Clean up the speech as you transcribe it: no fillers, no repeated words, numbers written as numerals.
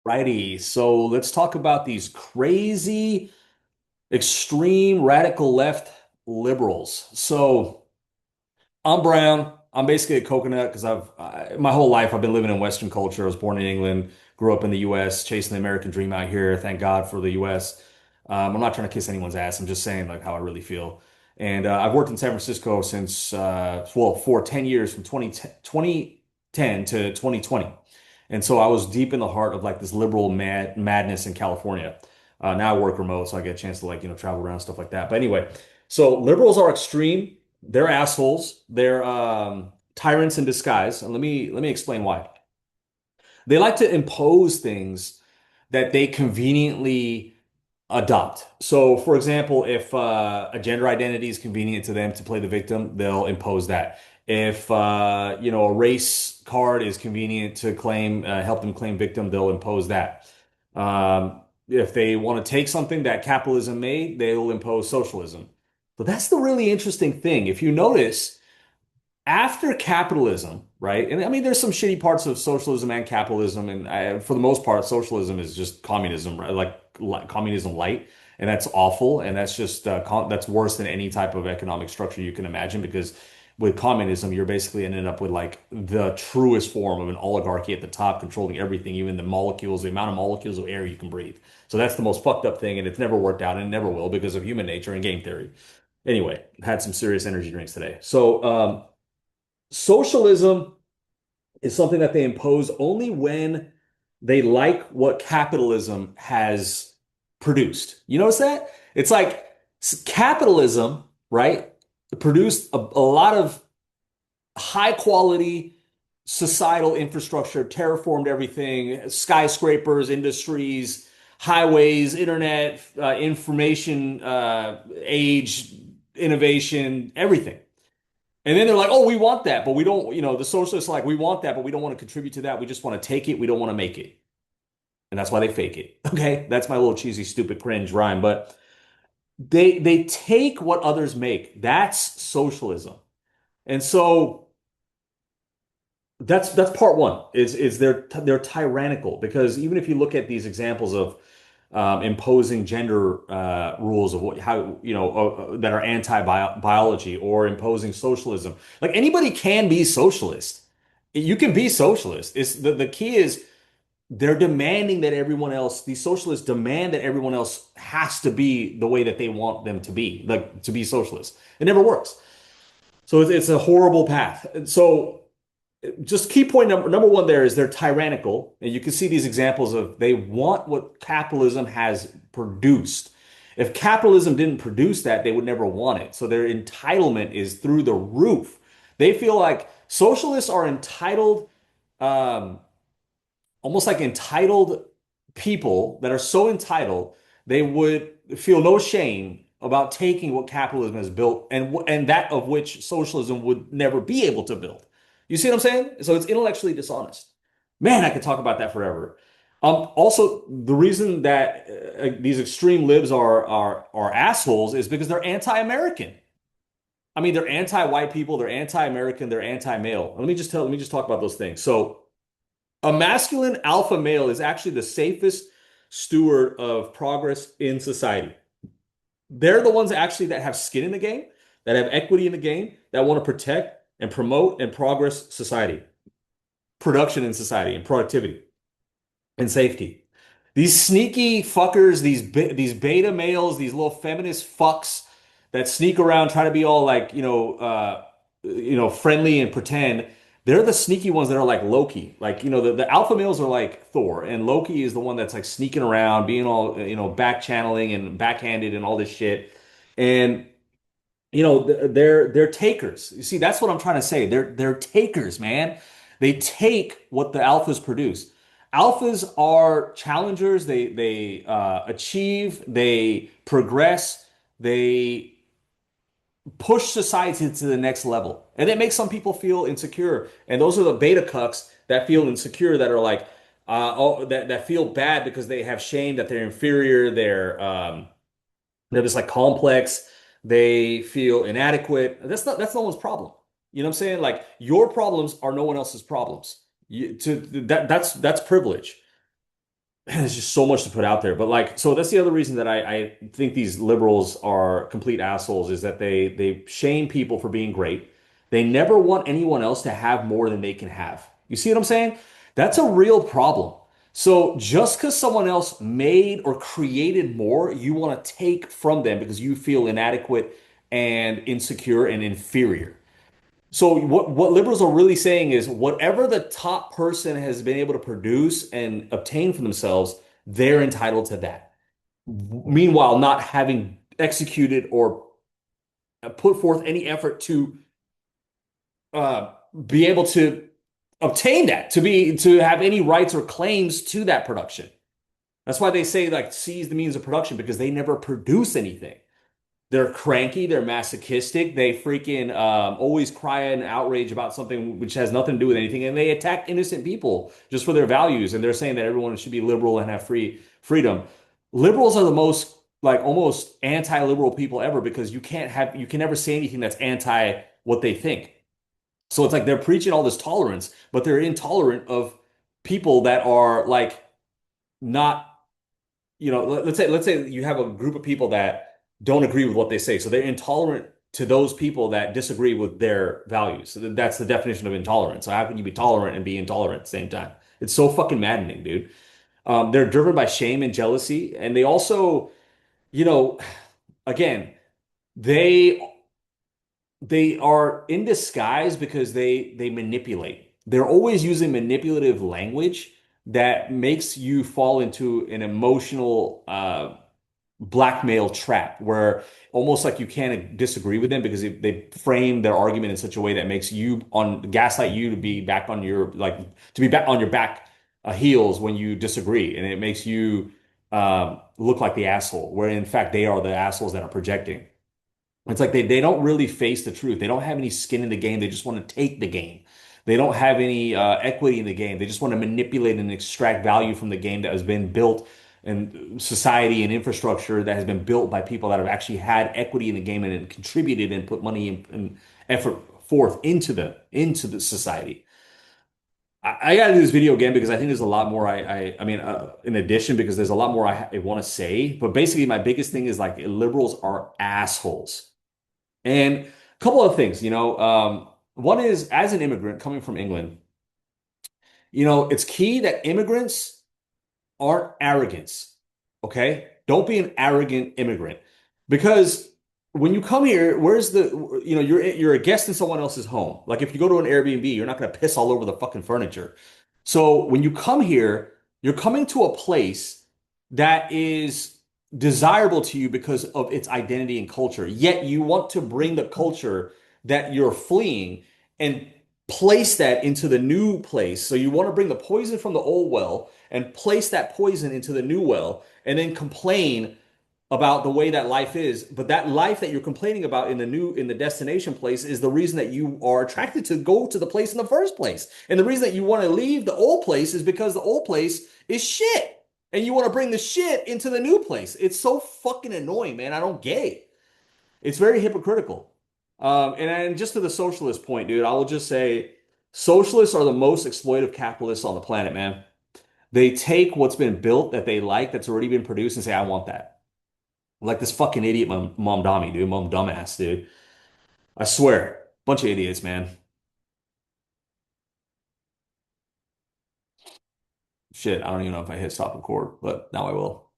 Righty. So let's talk about these crazy, extreme, radical left liberals. So I'm brown. I'm basically a coconut because my whole life I've been living in Western culture. I was born in England, grew up in the US, chasing the American dream out here. Thank God for the US. I'm not trying to kiss anyone's ass. I'm just saying like how I really feel. And I've worked in San Francisco since, for 10 years from 2010 to 2020. And so I was deep in the heart of like this liberal madness in California. Now I work remote, so I get a chance to like, travel around stuff like that. But anyway, so liberals are extreme. They're assholes. They're tyrants in disguise. And let me explain why. They like to impose things that they conveniently adopt. So, for example, if a gender identity is convenient to them to play the victim, they'll impose that. If a race card is convenient to claim, help them claim victim, they'll impose that. If they want to take something that capitalism made, they'll impose socialism. But that's the really interesting thing. If you notice, after capitalism, right? And I mean, there's some shitty parts of socialism and capitalism, and for the most part, socialism is just communism, right? Like communism light, and that's awful, and that's just that's worse than any type of economic structure you can imagine. Because with communism, you're basically ending up with like the truest form of an oligarchy at the top, controlling everything, even the molecules, the amount of molecules of air you can breathe. So that's the most fucked up thing, and it's never worked out, and it never will because of human nature and game theory. Anyway, had some serious energy drinks today. So, socialism is something that they impose only when they like what capitalism has produced. You notice that? It's like capitalism, right? Produced a lot of high quality societal infrastructure, terraformed everything, skyscrapers, industries, highways, internet, information age, innovation, everything. And then they're like, oh, we want that, but we don't, the socialists are like, we want that, but we don't want to contribute to that. We just want to take it. We don't want to make it. And that's why they fake it. Okay. That's my little cheesy, stupid, cringe rhyme. But they take what others make. That's socialism. And so that's part one is they're tyrannical because even if you look at these examples of imposing gender rules of how that are anti-biology or imposing socialism. Like anybody can be socialist. You can be socialist. It's the key is they're demanding that everyone else, these socialists demand that everyone else has to be the way that they want them to be, like to be socialist. It never works. So it's a horrible path. So just key point number one there is they're tyrannical, and you can see these examples of they want what capitalism has produced. If capitalism didn't produce that, they would never want it. So their entitlement is through the roof. They feel like socialists are entitled, um, almost like entitled people that are so entitled they would feel no shame about taking what capitalism has built and that of which socialism would never be able to build. You see what I'm saying? So it's intellectually dishonest. Man, I could talk about that forever. Also, the reason that these extreme libs are assholes is because they're anti-American. I mean, they're anti-white people, they're anti-American, they're anti-male. Let me just talk about those things. So a masculine alpha male is actually the safest steward of progress in society. They're the ones actually that have skin in the game, that have equity in the game, that want to protect and promote and progress society, production in society, and productivity and safety. These sneaky fuckers, these beta males, these little feminist fucks that sneak around, try to be all like, friendly and pretend. They're the sneaky ones that are like Loki. Like, the alpha males are like Thor, and Loki is the one that's like sneaking around, being all, back channeling and backhanded and all this shit. And they're takers. You see, that's what I'm trying to say. They're takers, man. They take what the alphas produce. Alphas are challengers. They achieve. They progress. They push society to the next level, and it makes some people feel insecure. And those are the beta cucks that feel insecure, that are like, that feel bad because they have shame that they're inferior. They're just like complex. They feel inadequate. That's no one's problem. You know what I'm saying? Like your problems are no one else's problems. That's privilege. there's just so much to put out there. But like, so that's the other reason that I think these liberals are complete assholes is that they shame people for being great. They never want anyone else to have more than they can have. You see what I'm saying? That's a real problem. So just because someone else made or created more, you want to take from them because you feel inadequate and insecure and inferior. So what liberals are really saying is whatever the top person has been able to produce and obtain for themselves, they're entitled to that. Meanwhile, not having executed or put forth any effort to uh, be able to obtain that, to have any rights or claims to that production. That's why they say like seize the means of production because they never produce anything. They're cranky, they're masochistic, they freaking always cry and outrage about something which has nothing to do with anything, and they attack innocent people just for their values. And they're saying that everyone should be liberal and have freedom. Liberals are the most like almost anti-liberal people ever because you can never say anything that's anti what they think. So it's like they're preaching all this tolerance, but they're intolerant of people that are like not let's say you have a group of people that don't agree with what they say. So they're intolerant to those people that disagree with their values. So that's the definition of intolerance. So how can you be tolerant and be intolerant at the same time? It's so fucking maddening, dude. They're driven by shame and jealousy, and they also, you know, again, they they are in disguise because they manipulate. They're always using manipulative language that makes you fall into an emotional blackmail trap where almost like you can't disagree with them because they frame their argument in such a way that makes you on gaslight you to be back on your like to be back on your back heels when you disagree, and it makes you look like the asshole where in fact they are the assholes that are projecting. It's like they don't really face the truth. They don't have any skin in the game. They just want to take the game. They don't have any equity in the game. They just want to manipulate and extract value from the game that has been built and society and infrastructure that has been built by people that have actually had equity in the game and contributed and put money and effort forth into the society. I got to do this video again because I think there's a lot more I mean in addition because there's a lot more I want to say. But basically, my biggest thing is like liberals are assholes. And a couple of things, one is as an immigrant coming from England, it's key that immigrants aren't arrogance. Okay? Don't be an arrogant immigrant because when you come here, where's you're a guest in someone else's home. Like if you go to an Airbnb, you're not going to piss all over the fucking furniture. So when you come here, you're coming to a place that is desirable to you because of its identity and culture. Yet you want to bring the culture that you're fleeing and place that into the new place. So you want to bring the poison from the old well and place that poison into the new well and then complain about the way that life is, but that life that you're complaining about in the destination place is the reason that you are attracted to go to the place in the first place. And the reason that you want to leave the old place is because the old place is shit. And you want to bring the shit into the new place. It's so fucking annoying, man. I don't get it. It's very hypocritical. And just to the socialist point, dude, I will just say socialists are the most exploitive capitalists on the planet, man. They take what's been built that they like, that's already been produced, and say, I want that. Like this fucking idiot mom dummy, dude. Mom dumbass, dude. I swear. Bunch of idiots, man. Shit, I don't even know if I hit stop record, but now I will.